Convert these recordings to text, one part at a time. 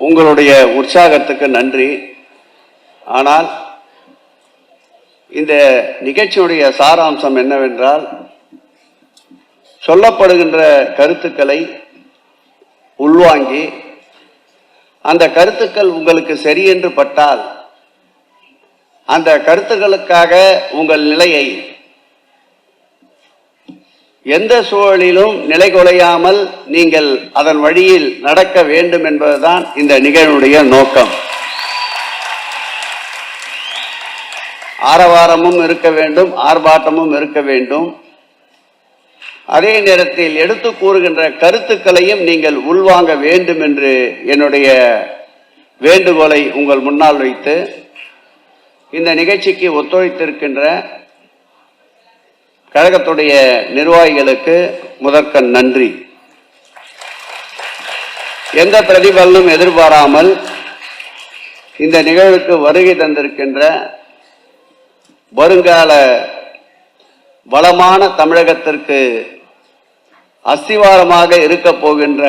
உங்களுடைய உற்சாகத்துக்கு நன்றி. ஆனால் இந்த நிகழ்ச்சியுடைய சாராம்சம் என்னவென்றால், சொல்லப்படுகின்ற கருத்துக்களை உள்வாங்கி அந்த கருத்துக்கள் உங்களுக்கு சரி என்று பட்டால் அந்த கருத்துக்களுக்காக உங்கள் நிலையை எந்த சூழலிலும் நிலைகுலையாமல் நீங்கள் அதன் வழியில் நடக்க வேண்டும் என்பதுதான் இந்த நிகழ்வுடைய நோக்கம். ஆரவாரமும் இருக்க வேண்டும், ஆர்ப்பாட்டமும் இருக்க வேண்டும். அதே நேரத்தில் எடுத்து கூறுகின்ற கருத்துக்களையும் நீங்கள் உள்வாங்க வேண்டும் என்று என்னுடைய வேண்டுகோளை உங்கள் முன்னால் வைத்து இந்த நிகழ்ச்சிக்கு ஒத்துழைத்திருக்கின்ற கழகத்துடைய நிர்வாகிகளுக்கு முதற்கண் நன்றி. எந்த பிரதிபலனும் எதிர்பாராமல் இந்த நிகழ்வுக்கு வருகை தந்திருக்கின்ற வருங்கால வளமான தமிழகத்திற்கு அஸ்திவாரமாக இருக்க போகின்ற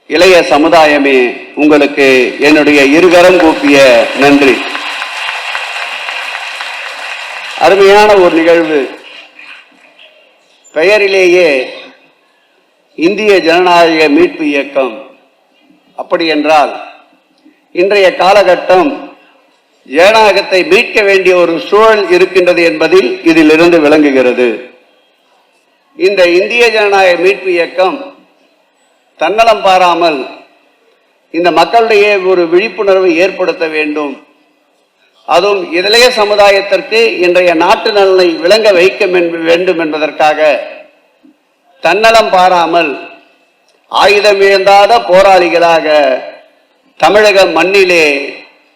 இளைய சமுதாயமே, உங்களுக்கு என்னுடைய இருகரம் கூப்பிய நன்றி. அருமையான ஒரு நிகழ்வு. பெயரிலேயே இந்திய ஜனநாயக மீட்பு இயக்கம். அப்படி என்றால் இன்றைய காலகட்டம் ஜனநாயகத்தை மீட்க வேண்டிய ஒரு சூழல் இருக்கின்றது என்பதில் இதிலிருந்து விளங்குகிறது. இந்த இந்திய ஜனநாயக மீட்பு இயக்கம் தன்னலம் பாராமல் இந்த மக்களிடையே ஒரு விழிப்புணர்வை ஏற்படுத்த வேண்டும். அதுவும் இளைய சமுதாயத்திற்கு இன்றைய நாட்டு நலனை விளங்க வைக்க வேண்டும் என்பதற்காக தன்னலம் பாராமல் ஆயுதம் ஏந்தாத போராளிகளாக தமிழக மண்ணிலே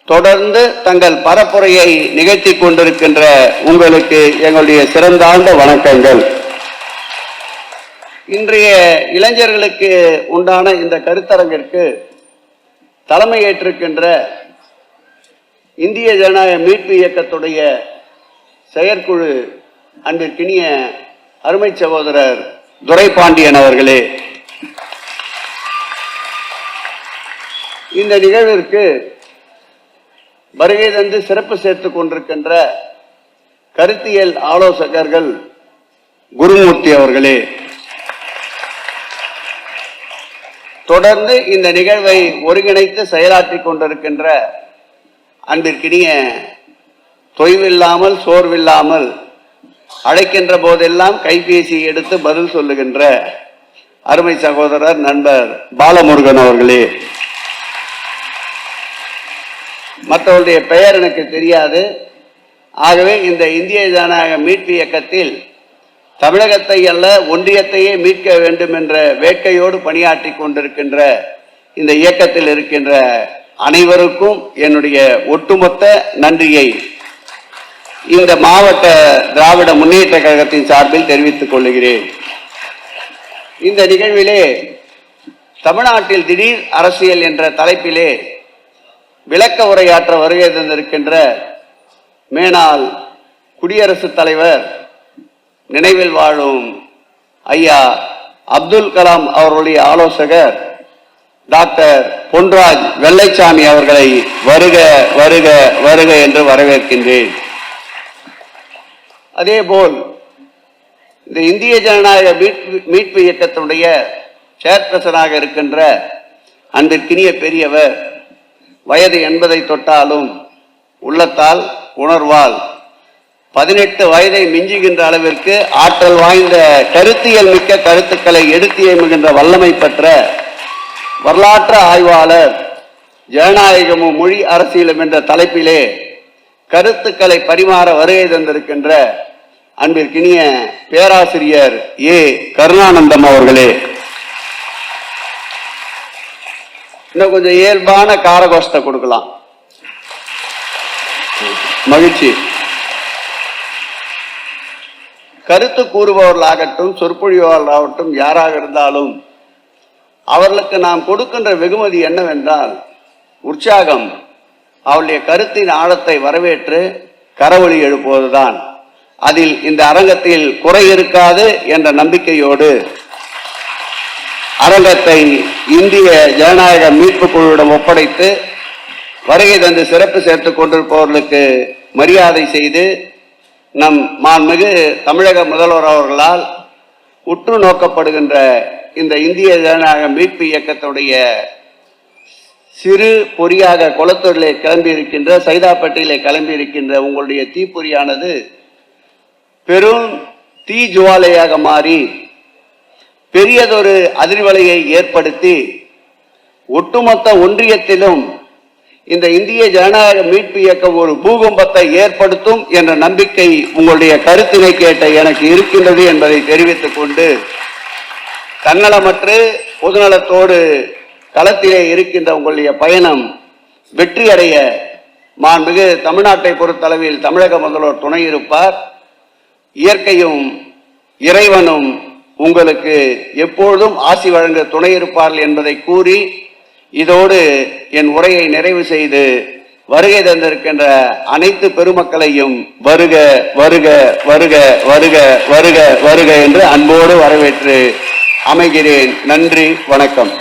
தொடர்ந்து தங்கள் பரப்புரையை நிகழ்த்தி கொண்டிருக்கின்ற உங்களுக்கு எங்களுடைய சிறந்தாழ்ந்த வணக்கங்கள். இன்றைய இளைஞர்களுக்கு உண்டான இந்த கருத்தரங்கிற்கு தலைமையேற்றிருக்கின்ற இந்திய ஜனநாயக மீட்பு இயக்கத்துடைய செயற்குழு அன்பிற்கினிய அருமை சகோதரர் துரைபாண்டியன் அவர்களே, இந்த நிகழ்விற்கு வருகை தந்து சிறப்பு சேர்த்துக் கொண்டிருக்கின்ற கருத்தியல் ஆலோசகர்கள் குருமூர்த்தி அவர்களே, தொடர்ந்து இந்த நிகழ்வை ஒருங்கிணைத்து செயலாற்றிக் கொண்டிருக்கின்ற அன்பிற்கினிய தொய்வில்லாமல் சோர்வில்லாமல் அழைக்கின்ற போதெல்லாம் கைபேசி எடுத்து பதில் சொல்லுகின்ற அருமை சகோதரர் நண்பர் பாலமுருகன் அவர்களே, மற்றவருடைய பெயர் எனக்கு தெரியாது. ஆகவே இந்த இந்திய ஜனநாயக மீட்பு இயக்கத்தில் தமிழகத்தை அல்ல ஒன்றியத்தையே மீட்க வேண்டும் என்ற வேட்கையோடு பணியாற்றி கொண்டிருக்கின்ற இந்த இயக்கத்தில் இருக்கின்ற அனைவருக்கும் என்னுடைய ஒட்டுமொத்த நன்றியை இந்த மாவட்ட திராவிட முன்னேற்ற கழகத்தின் சார்பில் தெரிவித்துக் கொள்கிறேன். இந்த நிகழ்விலே தமிழ்நாட்டில் திடீர் அரசியல் என்ற தலைப்பிலே விளக்க உரையாற்ற வருகை தந்திருக்கின்ற மேனாள் குடியரசுத் தலைவர் நினைவில் வாழும் ஐயா அப்துல் கலாம் அவர்களுடைய ஆலோசகர் டாக்டர் பொன்ராஜ் வெள்ளைச்சாமி அவர்களை வருக வருக வருக என்று வரவேற்கின்றேன். அதேபோல் இந்த இந்திய ஜனநாயக மீட்பு இயக்கத்தினுடைய சேர்பர்சனாக இருக்கின்ற அன்பிற்கினிய பெரியவர், வயது 80 தொட்டாலும் உள்ளத்தால் உணர்வால் 18 வயதை மிஞ்சுகின்ற அளவிற்கு ஆற்றல் வாய்ந்த கருத்தியல் மிக்க கருத்துக்களை எடுத்தியமுகின்ற வல்லமை பெற்ற வரலாற்று ஆய்வாளர், ஜனநாயகமும் மொழி அரசியலும் என்ற தலைப்பிலே கருத்துக்களை பரிமாற வருகை தந்திருக்கின்ற அன்பிற்கினிய பேராசிரியர் ஏ கருணானந்தம் அவர்களே, இன்னும் கொஞ்சம் இயல்பான காரகோஷ்டை கொடுக்கலாம், மகிழ்ச்சி. கருத்து கூறுபவர்களாகட்டும் சொற்பொழிவாளர்களாகட்டும் யாராக இருந்தாலும் அவர்களுக்கு நாம் கொடுக்கின்ற வெகுமதி என்னவென்றால் உற்சாகம். அவருடைய கருத்தின் ஆழத்தை வரவேற்று கரவொலி எழுப்புவதுதான். அதில் இந்த அரங்கத்தில் குறை இருக்காது என்ற நம்பிக்கையோடு அரங்கத்தை இந்திய ஜனநாயக மீட்பு குழுவிடம் ஒப்படைத்து வருகை தந்து சிறப்பு சேர்த்துக் கொண்டிருப்பவர்களுக்கு மரியாதை செய்து நம் மாண்புமிகு தமிழக முதல்வர் அவர்களால் உற்று நோக்கப்படுகின்ற இந்த இந்திய ஜனநாயக மீட்பு இயக்கத்துடைய சிறு பொறியாக குளத்தூரிலே கிளம்பியிருக்கின்ற சைதாப்பேட்டையிலே கிளம்பியிருக்கின்ற உங்களுடைய தீப்பொறியானது பெரும் தீ ஜுவாலையாக மாறி பெரியதொரு அதிர்வலையை ஏற்படுத்தி ஒட்டுமொத்த ஒன்றியத்திலும் இந்த இந்திய ஜனநாயக மீட்பு இயக்கம் ஒரு பூகம்பத்தை ஏற்படுத்தும் என்ற நம்பிக்கை உங்களுடைய கருத்தினை கேட்ட எனக்கு இருக்கின்றது என்பதை தெரிவித்துக் கொண்டு தன்னலமற்று பொதுநலத்தோடு களத்திலே இருக்கின்ற உங்களுடைய பயணம் வெற்றியடைய மாண்புமிகு தமிழ்நாட்டை பொறுத்தளவில் தமிழக முதல்வர் துணை இருப்பார். இயற்கையும் இறைவனும் உங்களுக்கு எப்பொழுதும் ஆசி வழங்க துணை இருப்பார்கள் என்பதை கூறி இதோடு என் உரையை நிறைவு செய்து வருகை தந்திருக்கின்ற அனைத்து பெருமக்களையும் வருக வருக வருக வருக வருக வருக என்று அன்போடு வரவேற்று அமைகிறேன். நன்றி, வணக்கம்.